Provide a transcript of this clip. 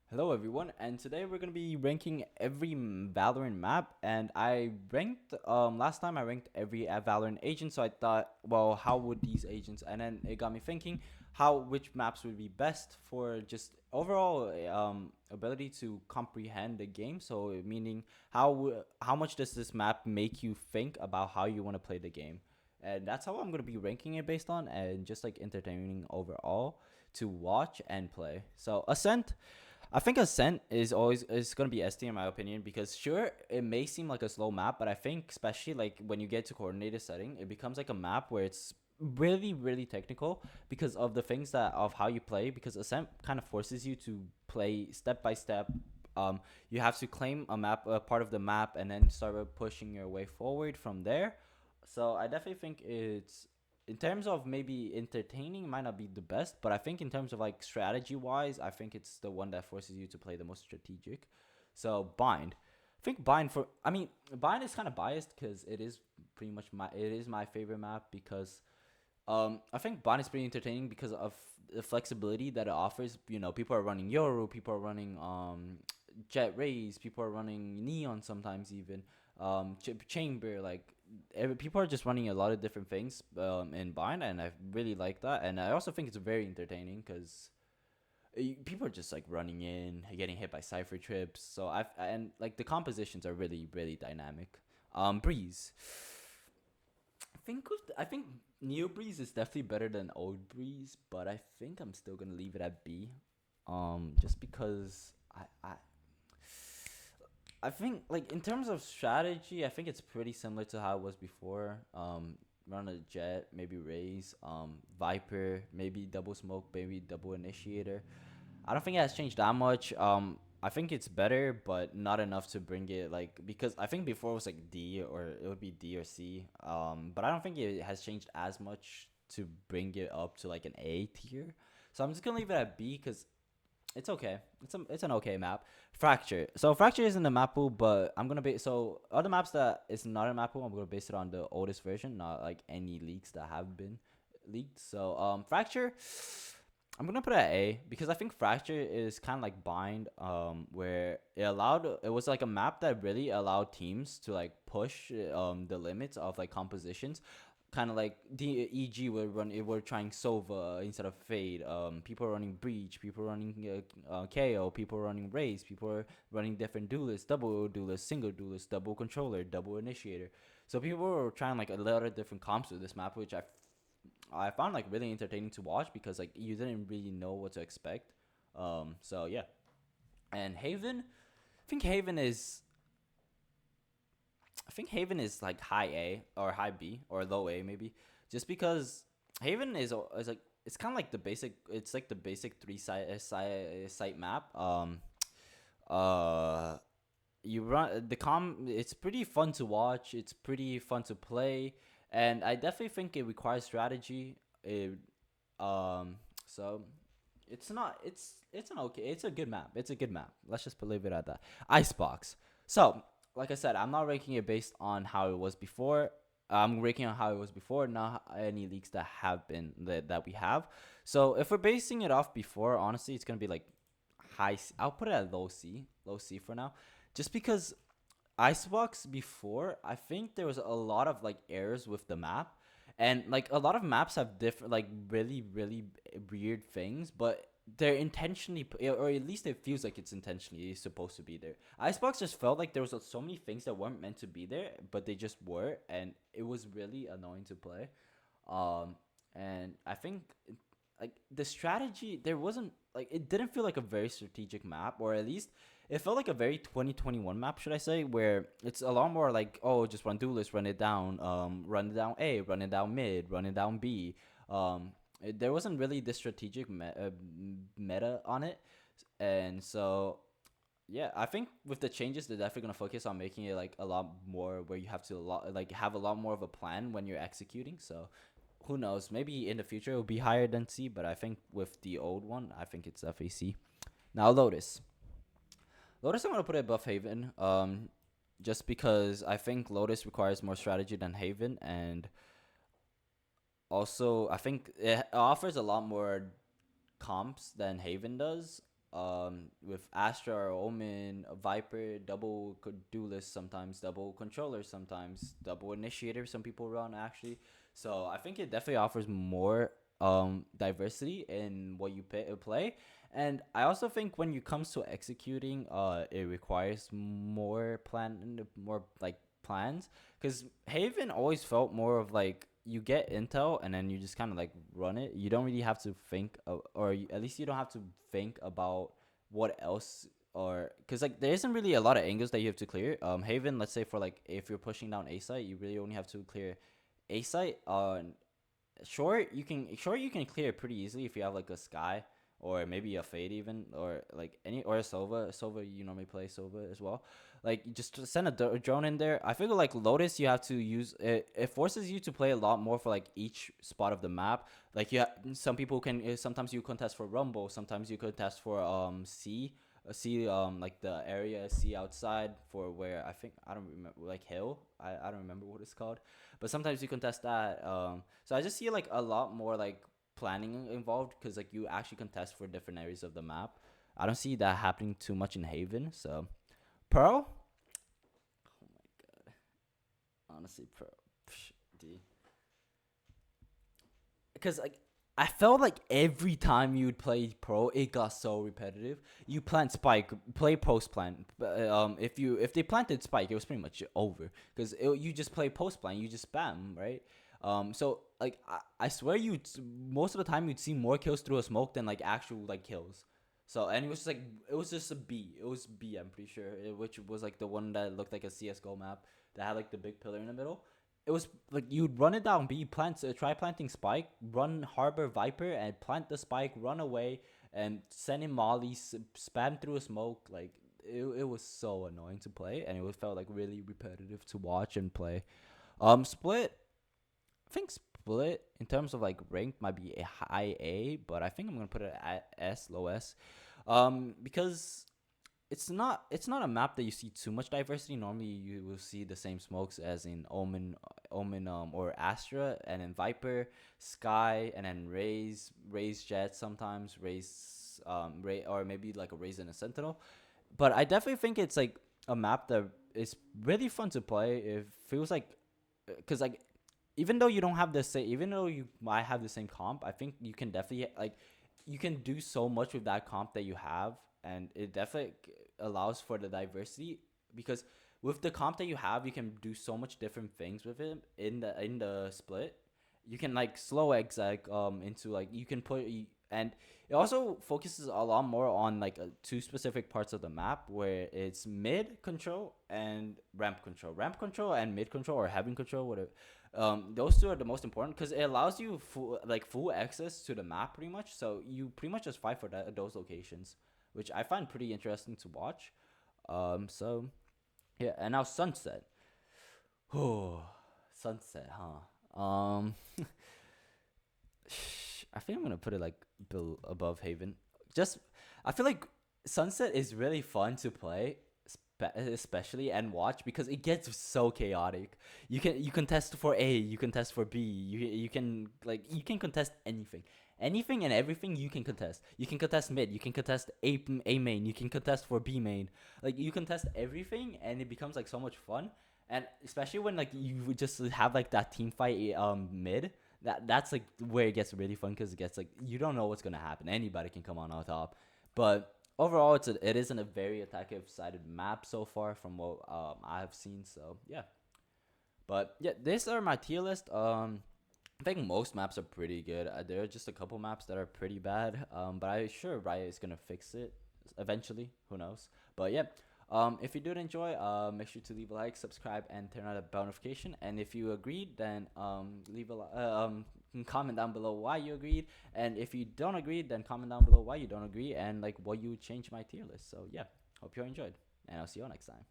Hello everyone, and today we're gonna be ranking every Valorant map. And I ranked last time I ranked every Valorant agent, so I thought, well, how would these agents? And then it got me thinking, how which maps would be best for just overall ability to comprehend the game. So meaning how much does this map make you think about how you want to play the game? And that's how I'm gonna be ranking it based on, and just like entertaining overall to watch and play. So Ascent. I think Ascent is gonna be SD in my opinion, because sure it may seem like a slow map, but I think especially like when you get to coordinated setting, it becomes like a map where it's really technical because of the things that of how you play. Because Ascent kind of forces you to play step by step. You have to claim a part of the map, and then start pushing your way forward from there. So I definitely think it's, in terms of maybe entertaining, it might not be the best, but I think in terms of like strategy wise, I think it's the one that forces you to play the most strategic. So Bind. I think Bind for I mean Bind is kind of biased because it is my favorite map, because I think Bind is pretty entertaining because of the flexibility that it offers. You know, people are running Yoru, people are running Jet Rays, people are running Neon sometimes even Chamber. Like people are just running a lot of different things in Bind, and I really like that. And I also think it's very entertaining because people are just like running in, getting hit by cipher trips. So and like the compositions are really dynamic. Breeze. I think Neo Breeze is definitely better than Old Breeze, but I think I'm still gonna leave it at B. Just because I think like in terms of strategy, I think it's pretty similar to how it was before. Run a jet, maybe raise, Viper, maybe double smoke, maybe double initiator. I don't think it has changed that much. I think it's better, but not enough to bring it like, because I think before it was like D, or it would be D or C. But I don't think it has changed as much to bring it up to like an A tier. So I'm just gonna leave it at B because it's okay. It's an okay map. Fracture. So Fracture isn't a map pool, but I'm gonna base, so other maps that is not a map pool, I'm gonna base it on the oldest version, not like any leaks that have been leaked. So Fracture, I'm gonna put it at A because I think Fracture is kind of like Bind, where it was like a map that really allowed teams to like push the limits of like compositions, kind of like the EG would run. It were trying Sova instead of Fade. People are running Breach. People are running KO. People are running Raze. People are running different duelists, double duelist, single duelist, double controller, double initiator. So people were trying like a lot of different comps with this map, which I found like really entertaining to watch because like you didn't really know what to expect. So yeah, and Haven. think Haven is I think Haven is like high A or high B or low A maybe, just because Haven is like, it's kind of like the basic. It's like the basic three site map. Uh, you run the com. It's pretty fun to watch. It's pretty fun to play, and I definitely think it requires strategy. So it's not. It's an okay. It's a good map. It's a good map. Let's just leave it at that. Icebox. So like I said, I'm not ranking it based on how it was before. I'm ranking on how it was before, not any leaks that have been that we have. So if we're basing it off before, honestly, it's gonna be like high. I'll put it at low C for now, just because Icebox before, I think there was a lot of like errors with the map, and like a lot of maps have different like really weird things, but they're intentionally or at least it feels like it's intentionally supposed to be there. Icebox just felt like there was so many things that weren't meant to be there, but they just were, and it was really annoying to play. Um, and I think like the strategy, there wasn't like, it didn't feel like a very strategic map, or at least it felt like a very 2021 map, should I say, where it's a lot more like, oh, just run duelist, run it down, run it down A, run it down mid, run it down B. There wasn't really this strategic meta on it, and so yeah, I think with the changes, they're definitely gonna focus on making it like a lot more where you have to have a lot more of a plan when you're executing. So who knows? Maybe in the future it'll be higher than C, but I think with the old one, I think it's definitely C. Now Lotus. Lotus, I'm gonna put it above Haven. Just because I think Lotus requires more strategy than Haven, and also I think it offers a lot more comps than Haven does. with Astra or Omen, Viper, double duelist sometimes, double controller sometimes, double initiator. Some people run actually. So I think it definitely offers more diversity in what you play. And I also think when it comes to executing, it requires more like plans, because Haven always felt more of like you get intel and then you just kind of like run it. You don't really have to think, at least you don't have to think about what else, or because like there isn't really a lot of angles that you have to clear. Haven, let's say for like if you're pushing down A site, you really only have to clear A site. Sure you can clear it pretty easily if you have like a Sky or maybe a Fade even, or like any, or a Sova. You normally play Sova as well. Like just to send a drone in there. I figure like Lotus, you have to use it. It forces you to play a lot more for like each spot of the map. Like some people can sometimes you contest for Rumble, sometimes you contest for C. C like the area C outside for where I don't remember, like hill. I don't remember what it's called, but sometimes you contest that. So I just see like a lot more like planning involved, because like you actually contest for different areas of the map. I don't see that happening too much in Haven. So Pearl, oh my god, honestly, Pearl, D, because like I felt like every time you would play pro, it got so repetitive. You plant spike, play post plant. If they planted spike, it was pretty much over, because you just play post plant, you just spam, right? So like I swear you most of the time you'd see more kills through a smoke than like actual like kills. So and it was just a B. It was B. I'm pretty sure, which was like the one that looked like a CS:GO map that had like the big pillar in the middle. It was like you'd run it down B, try planting spike, run harbor Viper and plant the spike, run away and send in Molly, spam through a smoke. Like it was so annoying to play, and it felt like really repetitive to watch and play. Split, I think Split in terms of like rank might be a high A, but I think I'm gonna put it at S, low S, because it's not a map that you see too much diversity. Normally, you will see the same smokes as in Omen, or Astra, and then Viper, Sky, and then Raze Jet sometimes, or maybe like a Raze and a Sentinel. But I definitely think it's like a map that is really fun to play. It feels like, because like even though you don't have the same, even though you might have the same comp, I think you can definitely like you can do so much with that comp that you have, and it definitely allows for the diversity, because with the comp that you have, you can do so much different things with it in the split. You can like slow exec into like you can and it also focuses a lot more on like two specific parts of the map, where it's mid control and ramp control and mid control or heaven control, whatever. Those two are the most important, because it allows you full access to the map pretty much. So you pretty much just fight for those locations, which I find pretty interesting to watch. So yeah, and now Sunset. Oh, Sunset, huh? I think I'm gonna put it like above Haven. Just I feel like Sunset is really fun to play, especially and watch, because it gets so chaotic. You can test for A, you can test for B, you can contest anything and everything. You can contest. You can contest mid. You can contest A main. You can contest for B main. Like you can test everything, and it becomes like so much fun. And especially when like you would just have like that team fight mid, that's like where it gets really fun, because it gets like you don't know what's gonna happen. Anybody can come on top, but overall it isn't a very attack sided map so far from what I have seen. So yeah, but yeah, these are my tier list. I think most maps are pretty good. There are just a couple maps that are pretty bad. But I'm sure Riot is gonna fix it eventually. Who knows? But yeah. If you did enjoy, make sure to leave a like, subscribe, and turn on the bell notification. And if you agreed, then comment down below why you agreed. And if you don't agree, then comment down below why you don't agree and like what you would change my tier list. So yeah, hope you enjoyed, and I'll see you all next time.